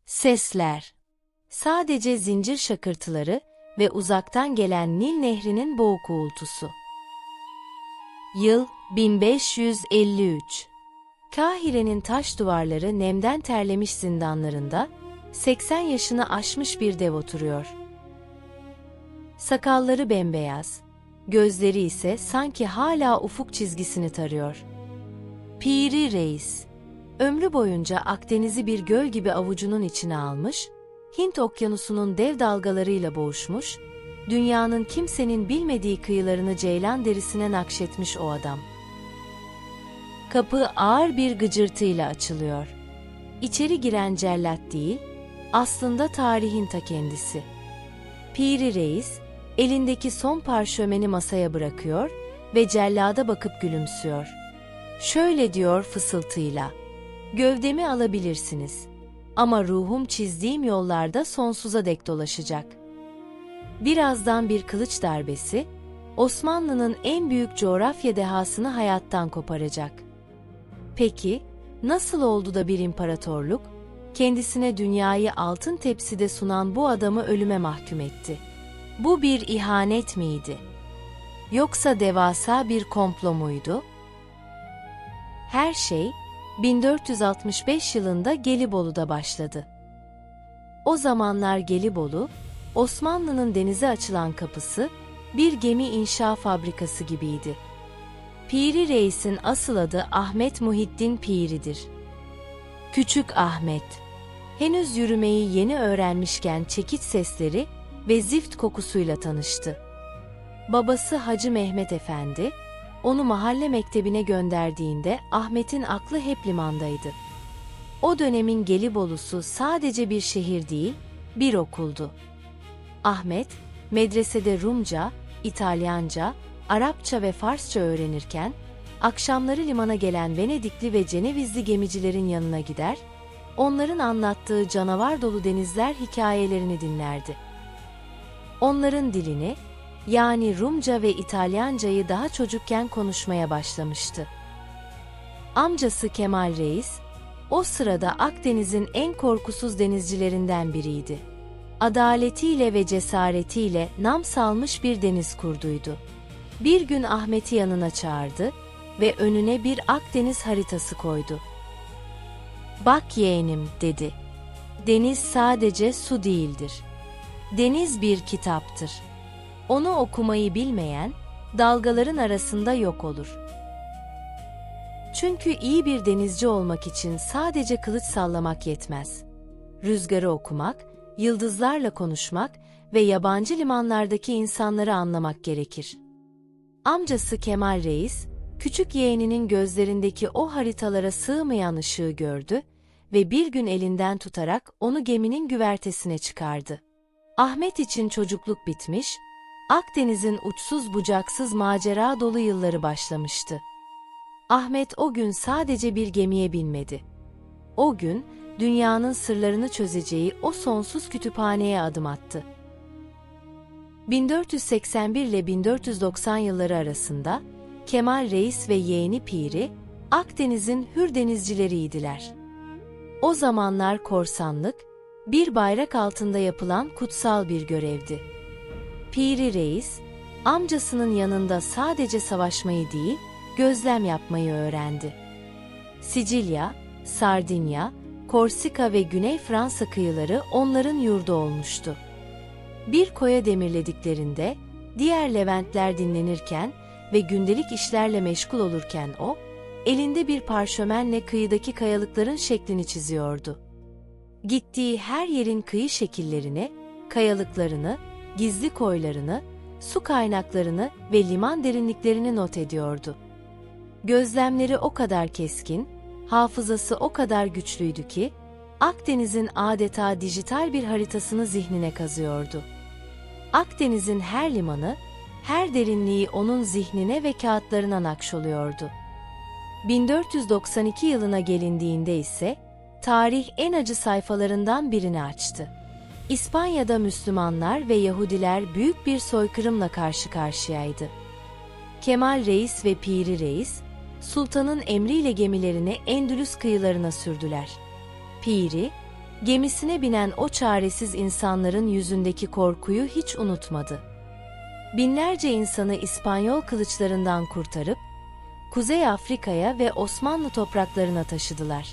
Sesler. Sadece zincir şakırtıları ve uzaktan gelen Nil Nehri'nin boğuk uğultusu. Yıl 1553. Kahire'nin taş duvarları nemden terlemiş zindanlarında 80 yaşını aşmış bir dev oturuyor. Sakalları bembeyaz, gözleri ise sanki hala ufuk çizgisini tarıyor. Piri Reis, ömrü boyunca Akdeniz'i bir göl gibi avucunun içine almış, Hint okyanusunun dev dalgalarıyla boğuşmuş, dünyanın kimsenin bilmediği kıyılarını ceylan derisine nakşetmiş o adam. Kapı ağır bir gıcırtıyla açılıyor. İçeri giren cellat değil, aslında tarihin ta kendisi. Piri Reis, elindeki son parşömeni masaya bırakıyor ve cellada bakıp gülümsüyor. Şöyle diyor fısıltıyla, "Gövdemi alabilirsiniz ama ruhum çizdiğim yollarda sonsuza dek dolaşacak." Birazdan bir kılıç darbesi, Osmanlı'nın en büyük coğrafya dehasını hayattan koparacak. Peki, nasıl oldu da bir imparatorluk, kendisine dünyayı altın tepside sunan bu adamı ölüme mahkum etti? Bu bir ihanet miydi? Yoksa devasa bir komplo muydu? Her şey, 1465 yılında Gelibolu'da başladı. O zamanlar Gelibolu, Osmanlı'nın denize açılan kapısı, bir gemi inşa fabrikası gibiydi. Piri Reis'in asıl adı Ahmet Muhiddin Piri'dir. Küçük Ahmet, henüz yürümeyi yeni öğrenmişken çekiç sesleri ve zift kokusuyla tanıştı. Babası Hacı Mehmet Efendi, onu mahalle mektebine gönderdiğinde Ahmet'in aklı hep limandaydı. O dönemin Gelibolu'su sadece bir şehir değil, bir okuldu. Ahmet, medresede Rumca, İtalyanca, Arapça ve Farsça öğrenirken, akşamları limana gelen Venedikli ve Cenevizli gemicilerin yanına gider, onların anlattığı canavar dolu denizler hikayelerini dinlerdi. Onların dilini, yani Rumca ve İtalyancayı daha çocukken konuşmaya başlamıştı. Amcası Kemal Reis, o sırada Akdeniz'in en korkusuz denizcilerinden biriydi. Adaletiyle ve cesaretiyle nam salmış bir deniz kurduydu. Bir gün Ahmet'i yanına çağırdı ve önüne bir Akdeniz haritası koydu. "Bak yeğenim," dedi. "Deniz sadece su değildir. Deniz bir kitaptır. Onu okumayı bilmeyen, dalgaların arasında yok olur." Çünkü iyi bir denizci olmak için sadece kılıç sallamak yetmez. Rüzgarı okumak, yıldızlarla konuşmak ve yabancı limanlardaki insanları anlamak gerekir. Amcası Kemal Reis, küçük yeğeninin gözlerindeki o haritalara sığmayan ışığı gördü ve bir gün elinden tutarak onu geminin güvertesine çıkardı. Ahmet için çocukluk bitmiş, Akdeniz'in uçsuz bucaksız macera dolu yılları başlamıştı. Ahmet o gün sadece bir gemiye binmedi. O gün, dünyanın sırlarını çözeceği o sonsuz kütüphaneye adım attı. 1481 ile 1490 yılları arasında Kemal Reis ve yeğeni Piri, Akdeniz'in hür denizcileriydiler. O zamanlar korsanlık, bir bayrak altında yapılan kutsal bir görevdi. Piri Reis, amcasının yanında sadece savaşmayı değil, gözlem yapmayı öğrendi. Sicilya, Sardinya, Korsika ve Güney Fransa kıyıları onların yurdu olmuştu. Bir koya demirlediklerinde, diğer Leventler dinlenirken ve gündelik işlerle meşgul olurken o, elinde bir parşömenle kıyıdaki kayalıkların şeklini çiziyordu. Gittiği her yerin kıyı şekillerini, kayalıklarını, gizli koylarını, su kaynaklarını ve liman derinliklerini not ediyordu. Gözlemleri o kadar keskin, hafızası o kadar güçlüydü ki, Akdeniz'in adeta dijital bir haritasını zihnine kazıyordu. Akdeniz'in her limanı, her derinliği onun zihnine ve kağıtlarına nakşoluyordu. 1492 yılına gelindiğinde ise, tarih en acı sayfalarından birini açtı. İspanya'da Müslümanlar ve Yahudiler büyük bir soykırımla karşı karşıyaydı. Kemal Reis ve Piri Reis, sultanın emriyle gemilerini Endülüs kıyılarına sürdüler. Piri, Gemisine binen o çaresiz insanların yüzündeki korkuyu hiç unutmadı. Binlerce insanı İspanyol kılıçlarından kurtarıp, Kuzey Afrika'ya ve Osmanlı topraklarına taşıdılar.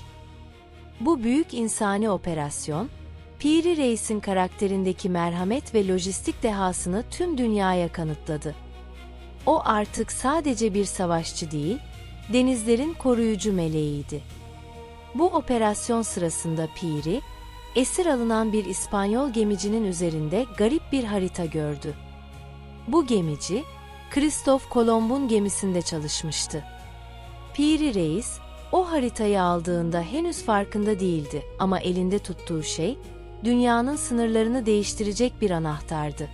Bu büyük insani operasyon, Piri Reis'in karakterindeki merhamet ve lojistik dehasını tüm dünyaya kanıtladı. O artık sadece bir savaşçı değil, denizlerin koruyucu meleğiydi. Bu operasyon sırasında Piri, esir alınan bir İspanyol gemicinin üzerinde garip bir harita gördü. Bu gemici, Kristof Kolomb'un gemisinde çalışmıştı. Piri Reis, o haritayı aldığında henüz farkında değildi ama elinde tuttuğu şey, dünyanın sınırlarını değiştirecek bir anahtardı.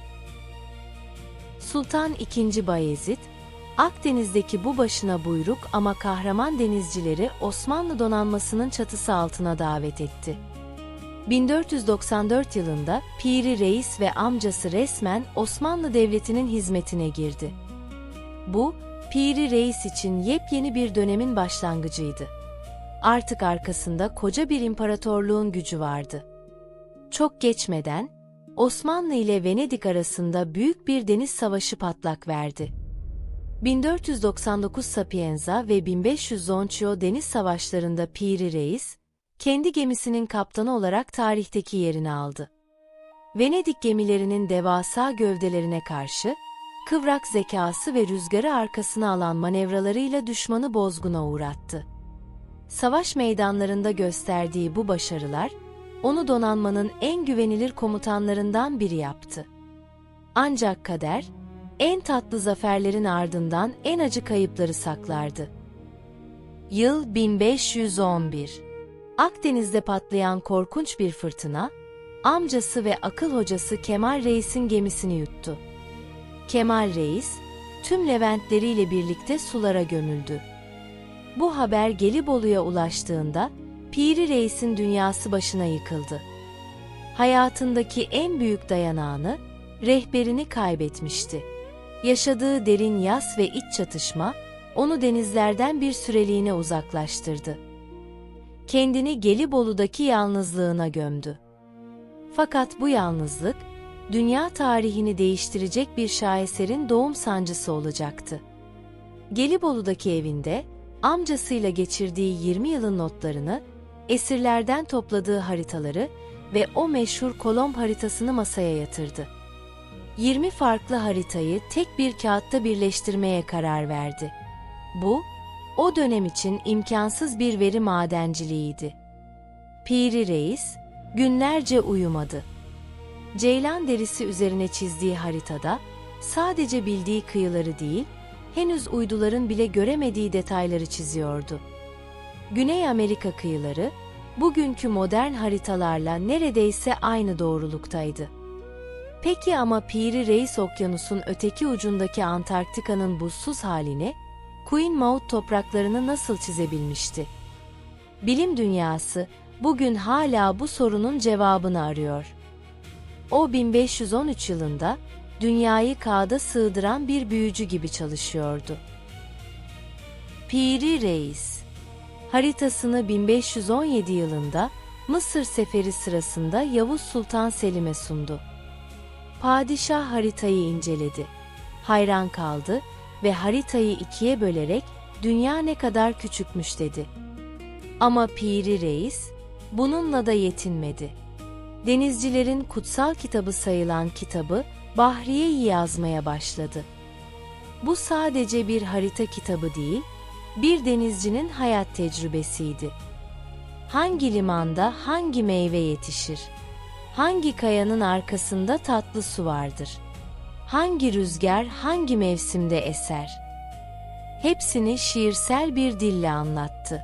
Sultan II. Bayezid, Akdeniz'deki bu başına buyruk ama kahraman denizcileri Osmanlı donanmasının çatısı altına davet etti. 1494 yılında Piri Reis ve amcası resmen Osmanlı Devleti'nin hizmetine girdi. Bu, Piri Reis için yepyeni bir dönemin başlangıcıydı. Artık arkasında koca bir imparatorluğun gücü vardı. Çok geçmeden, Osmanlı ile Venedik arasında büyük bir deniz savaşı patlak verdi. 1499 Sapienza ve 1500 Zonçio deniz savaşlarında Piri Reis, kendi gemisinin kaptanı olarak tarihteki yerini aldı. Venedik gemilerinin devasa gövdelerine karşı, kıvrak zekası ve rüzgarı arkasına alan manevralarıyla düşmanı bozguna uğrattı. Savaş meydanlarında gösterdiği bu başarılar, onu donanmanın en güvenilir komutanlarından biri yaptı. Ancak kader, en tatlı zaferlerin ardından en acı kayıpları saklardı. Yıl 1511. Akdeniz'de patlayan korkunç bir fırtına, amcası ve akıl hocası Kemal Reis'in gemisini yuttu. Kemal Reis, tüm Leventleriyle birlikte sulara gömüldü. Bu haber Gelibolu'ya ulaştığında, Piri Reis'in dünyası başına yıkıldı. Hayatındaki en büyük dayanağını, rehberini kaybetmişti. Yaşadığı derin yas ve iç çatışma, onu denizlerden bir süreliğine uzaklaştırdı. Kendini Gelibolu'daki yalnızlığına gömdü. Fakat bu yalnızlık, dünya tarihini değiştirecek bir şaheserin doğum sancısı olacaktı. Gelibolu'daki evinde, amcasıyla geçirdiği 20 yılın notlarını, esirlerden topladığı haritaları ve o meşhur Kolomb haritasını masaya yatırdı. 20 farklı haritayı tek bir kağıtta birleştirmeye karar verdi. Bu, o dönem için imkansız bir veri madenciliğiydi. Piri Reis, günlerce uyumadı. Ceylan derisi üzerine çizdiği haritada, sadece bildiği kıyıları değil, henüz uyduların bile göremediği detayları çiziyordu. Güney Amerika kıyıları, bugünkü modern haritalarla neredeyse aynı doğruluktaydı. Peki ama Piri Reis okyanusun öteki ucundaki Antarktika'nın buzsuz halini, Queen Maud topraklarını nasıl çizebilmişti? Bilim dünyası bugün hala bu sorunun cevabını arıyor. O 1513 yılında dünyayı kağıda sığdıran bir büyücü gibi çalışıyordu. Piri Reis, haritasını 1517 yılında Mısır seferi sırasında Yavuz Sultan Selim'e sundu. Padişah haritayı inceledi, hayran kaldı ve haritayı ikiye bölerek dünya ne kadar küçükmüş dedi. Ama Piri Reis bununla da yetinmedi. Denizcilerin kutsal kitabı sayılan kitabı Bahriye'yi yazmaya başladı. Bu sadece bir harita kitabı değil, bir denizcinin hayat tecrübesiydi. Hangi limanda hangi meyve yetişir? Hangi kayanın arkasında tatlı su vardır? Hangi rüzgar hangi mevsimde eser? Hepsini şiirsel bir dille anlattı.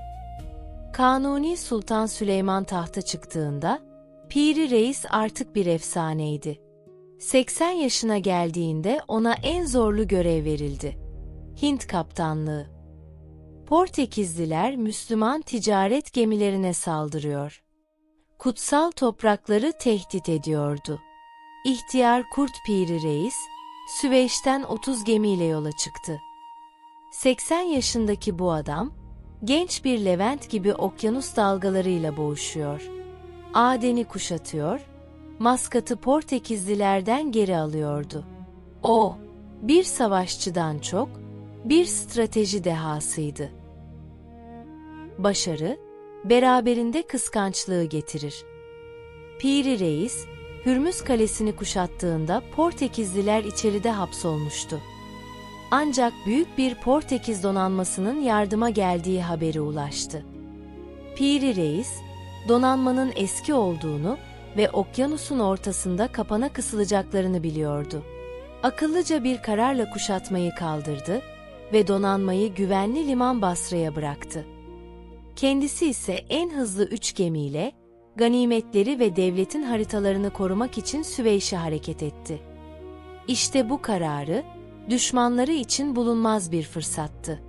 Kanuni Sultan Süleyman tahta çıktığında, Piri Reis artık bir efsaneydi. 80 yaşına geldiğinde ona en zorlu görev verildi. Hint kaptanlığı. Portekizliler Müslüman ticaret gemilerine saldırıyor. Kutsal toprakları tehdit ediyordu. İhtiyar Kurt Piri Reis, Süveyş'ten 30 gemiyle yola çıktı. 80 yaşındaki bu adam, genç bir Levent gibi okyanus dalgalarıyla boğuşuyor. Aden'i kuşatıyor, Maskat'ı Portekizlilerden geri alıyordu. O, bir savaşçıdan çok, bir strateji dehasıydı. Başarı, beraberinde kıskançlığı getirir. Piri Reis, Hürmüz Kalesi'ni kuşattığında Portekizliler içeride hapsolmuştu. Ancak büyük bir Portekiz donanmasının yardıma geldiği haberi ulaştı. Piri Reis, donanmanın eski olduğunu ve okyanusun ortasında kapana kısılacaklarını biliyordu. Akıllıca bir kararla kuşatmayı kaldırdı ve donanmayı güvenli liman Basra'ya bıraktı. Kendisi ise en hızlı 3 gemiyle ganimetleri ve devletin haritalarını korumak için Süveyş'e hareket etti. İşte bu kararı düşmanları için bulunmaz bir fırsattı.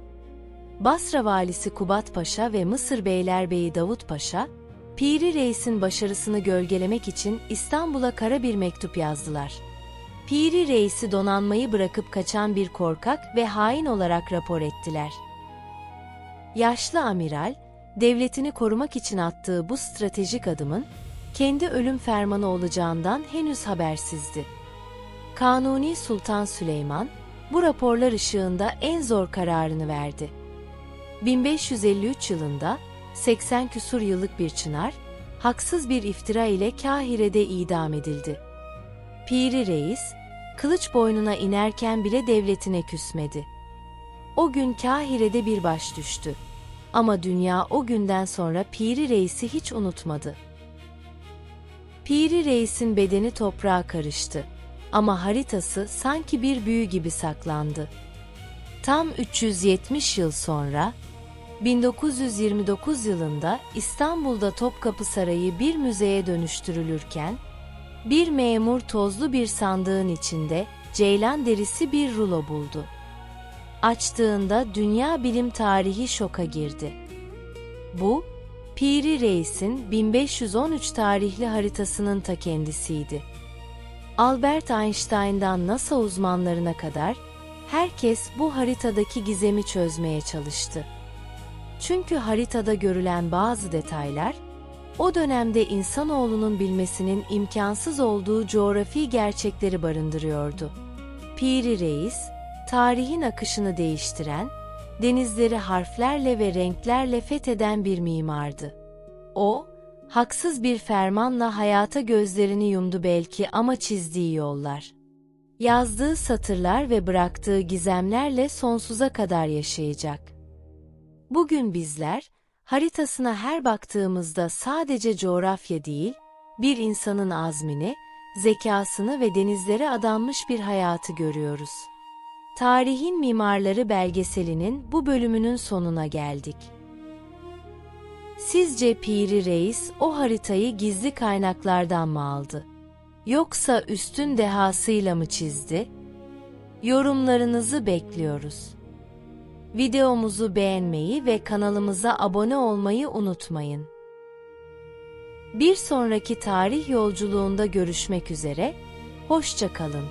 Basra valisi Kubat Paşa ve Mısır Beylerbeyi Davut Paşa, Piri Reis'in başarısını gölgelemek için İstanbul'a kara bir mektup yazdılar. Piri Reis'i donanmayı bırakıp kaçan bir korkak ve hain olarak rapor ettiler. Yaşlı amiral, devletini korumak için attığı bu stratejik adımın kendi ölüm fermanı olacağından henüz habersizdi. Kanuni Sultan Süleyman, bu raporlar ışığında en zor kararını verdi. 1553 yılında 80 küsur yıllık bir çınar, haksız bir iftira ile Kahire'de idam edildi. Piri Reis, kılıç boynuna inerken bile devletine küsmedi. O gün Kahire'de bir baş düştü. Ama dünya o günden sonra Piri Reis'i hiç unutmadı. Piri Reis'in bedeni toprağa karıştı. Ama haritası sanki bir büyü gibi saklandı. Tam 370 yıl sonra, 1929 yılında İstanbul'da Topkapı Sarayı bir müzeye dönüştürülürken, bir memur tozlu bir sandığın içinde ceylan derisi bir rulo buldu. Açtığında dünya bilim tarihi şoka girdi. Bu, Piri Reis'in 1513 tarihli haritasının ta kendisiydi. Albert Einstein'dan NASA uzmanlarına kadar herkes bu haritadaki gizemi çözmeye çalıştı. Çünkü haritada görülen bazı detaylar, o dönemde insanoğlunun bilmesinin imkansız olduğu coğrafi gerçekleri barındırıyordu. Piri Reis, tarihin akışını değiştiren, denizleri harflerle ve renklerle fetheden bir mimardı. O, haksız bir fermanla hayata gözlerini yumdu belki ama çizdiği yollar, yazdığı satırlar ve bıraktığı gizemlerle sonsuza kadar yaşayacak. Bugün bizler, haritasına her baktığımızda sadece coğrafya değil, bir insanın azmini, zekasını ve denizlere adanmış bir hayatı görüyoruz. Tarihin Mimarları belgeselinin bu bölümünün sonuna geldik. Sizce Piri Reis o haritayı gizli kaynaklardan mı aldı? Yoksa üstün dehasıyla mı çizdi? Yorumlarınızı bekliyoruz. Videomuzu beğenmeyi ve kanalımıza abone olmayı unutmayın. Bir sonraki tarih yolculuğunda görüşmek üzere, hoşça kalın.